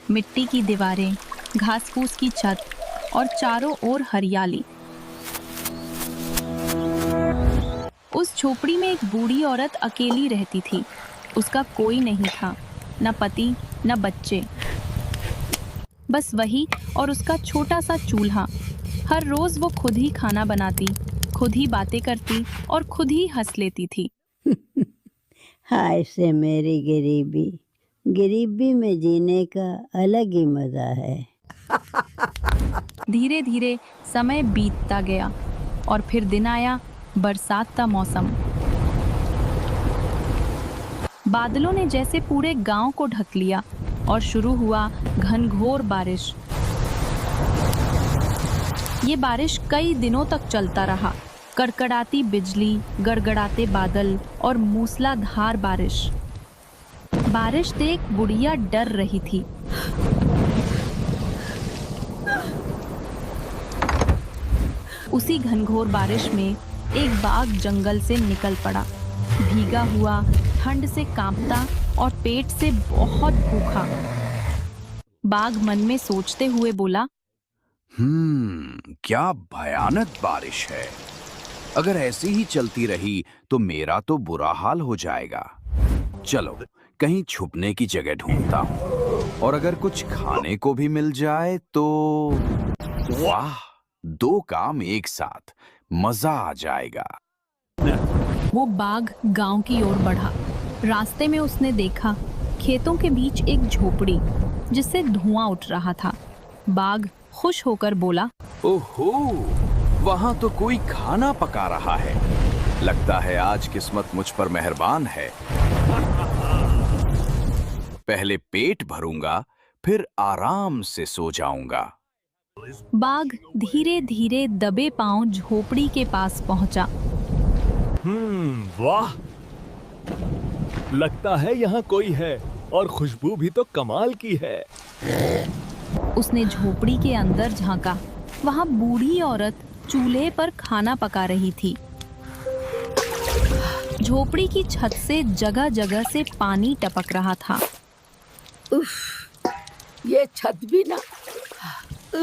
मिट्टी की दीवारें, घास फूस की छत और चारों ओर हरियाली। उस झोपड़ी में एक बूढ़ी औरत अकेली रहती थी। उसका कोई नहीं था, न पति न बच्चे, बस वही और उसका छोटा सा चूल्हा। हर रोज वो खुद ही खाना बनाती, खुद ही बातें करती और खुद ही हंस लेती थी। हाय से मेरी गरीबी, गरीबी में जीने का अलग ही मजा है। धीरे धीरे समय बीतता गया और फिर दिन आया, बरसात का मौसम। बादलों ने जैसे पूरे गांव को ढक लिया और शुरू हुआ घनघोर बारिश। ये बारिश कई दिनों तक चलता रहा। कड़कड़ाती बिजली, गड़गड़ाते बादल और मूसलाधार बारिश। बारिश देख बुढ़िया डर रही थी। उसी घनघोर बारिश में एक बाघ जंगल से निकल पड़ा, भीगा हुआ, ठंड से कांपता और पेट से बहुत भूखा। बाघ मन में सोचते हुए बोला, क्या भयानक बारिश है। अगर ऐसी ही चलती रही तो मेरा तो बुरा हाल हो जाएगा। चलो कहीं छुपने की जगह ढूंढता हूँ, और अगर कुछ खाने को भी मिल जाए तो वाह, दो काम एक साथ, मजा आ जाएगा। वो बाघ गांव की ओर बढ़ा। रास्ते में उसने देखा खेतों के बीच एक झोपड़ी जिससे धुआं उठ रहा था। बाघ खुश होकर बोला, ओहो, वहां तो कोई खाना पका रहा है। लगता है आज किस्मत मुझ पर मेहरबान है। पहले पेट भरूंगा, फिर आराम से सो जाऊंगा। बाघ धीरे धीरे दबे पांव झोपड़ी के पास पहुंचा। वाह, लगता है यहाँ कोई है और खुशबू भी तो कमाल की है। उसने झोपड़ी के अंदर झांका। वहां बूढ़ी औरत चूल्हे पर खाना पका रही थी। झोपड़ी की छत से जगह जगह से पानी टपक रहा था। उफ, ये छत भी ना।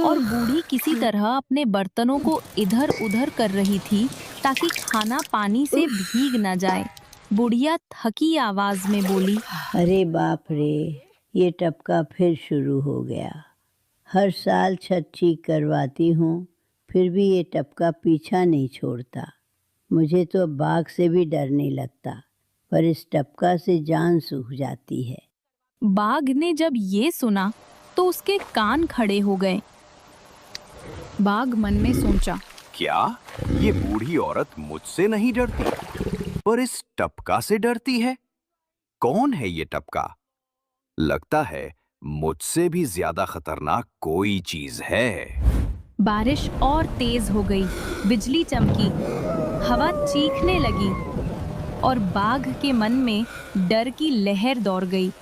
और बूढ़ी किसी तरह अपने बर्तनों को इधर उधर कर रही थी ताकि खाना पानी से भीग न जाए। बुढ़िया थकी आवाज में बोली, अरे बाप रे, ये टपका फिर शुरू हो गया। हर साल छत ठीक करवाती हूँ, फिर भी ये टपका पीछा नहीं छोड़ता। मुझे तो बाघ से भी डर नहीं लगता, पर इस टपका से जान सूख जाती है। बाघ ने जब ये सुना तो उसके कान खड़े हो गए। बाघ मन में सोचा, क्या ये बूढ़ी औरत मुझसे नहीं डरती, पर इस टपका से डरती है? कौन है ये टपका? लगता है मुझसे भी ज्यादा खतरनाक कोई चीज है। बारिश और तेज हो गई, बिजली चमकी, हवा चीखने लगी और बाघ के मन में डर की लहर दौड़ गई।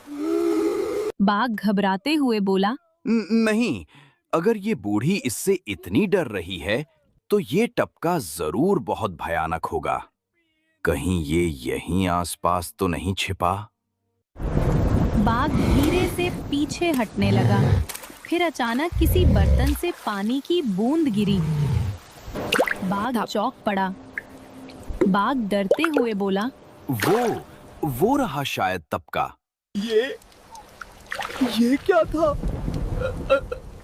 बाघ घबराते हुए बोला, नहीं, अगर ये बूढ़ी इससे इतनी डर रही है तो ये टपका जरूर बहुत भयानक होगा। कहीं ये यहीं आसपास तो नहीं छिपा? बाघ धीरे से पीछे हटने लगा। फिर अचानक किसी बर्तन से पानी की बूंद गिरी। बाघ चौंक पड़ा। बाघ डरते हुए बोला, वो रहा शायद टपका। ये क्या था?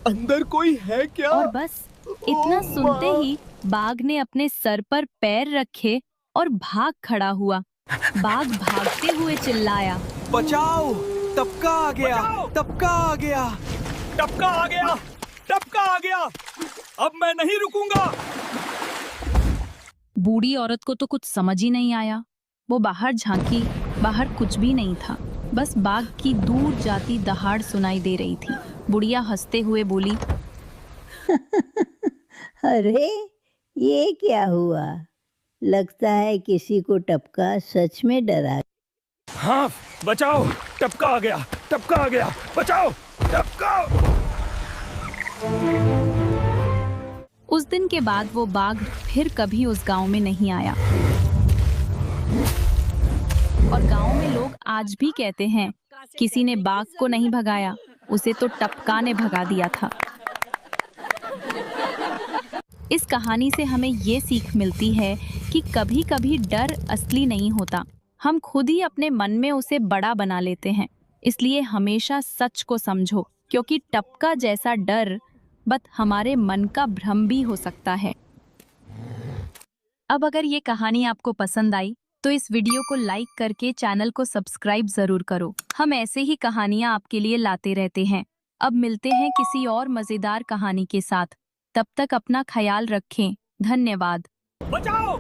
अंदर कोई है क्या? और बस इतना सुनते ही बाघ ने अपने सर पर पैर रखे और भाग खड़ा हुआ। बाघ भागते हुए चिल्लाया, बचाओ, टपका आ गया, टपका आ गया, टपका आ गया, टपका आ गया, अब मैं नहीं रुकूंगा। बूढ़ी औरत को तो कुछ समझ ही नहीं आया। वो बाहर झांकी, बाहर कुछ भी नहीं था, बस बाघ की दूर जाती दहाड़ सुनाई दे रही थी। बुढ़िया हंसते हुए बोली, अरे ये क्या हुआ? लगता है किसी को टपका सच में डरा। हाँ, बचाओ, टपका आ गया, टपका आ गया, बचाओ, टपका। उस दिन के बाद वो बाघ फिर कभी उस गांव में नहीं आया। और गांव में लोग आज भी कहते हैं, किसी ने बाघ को नहीं भगाया, उसे तो टपका ने भगा दिया था। इस कहानी से हमें ये सीख मिलती है कि कभी कभी डर असली नहीं होता, हम खुद ही अपने मन में उसे बड़ा बना लेते हैं। इसलिए हमेशा सच को समझो, क्योंकि टपका जैसा डर बस हमारे मन का भ्रम भी हो सकता है। अब अगर ये कहानी आपको पसंद आई तो इस वीडियो को लाइक करके चैनल को सब्सक्राइब जरूर करो। हम ऐसे ही कहानियां आपके लिए लाते रहते हैं। अब मिलते हैं किसी और मजेदार कहानी के साथ। तब तक अपना ख्याल रखें। धन्यवाद। बचाओ।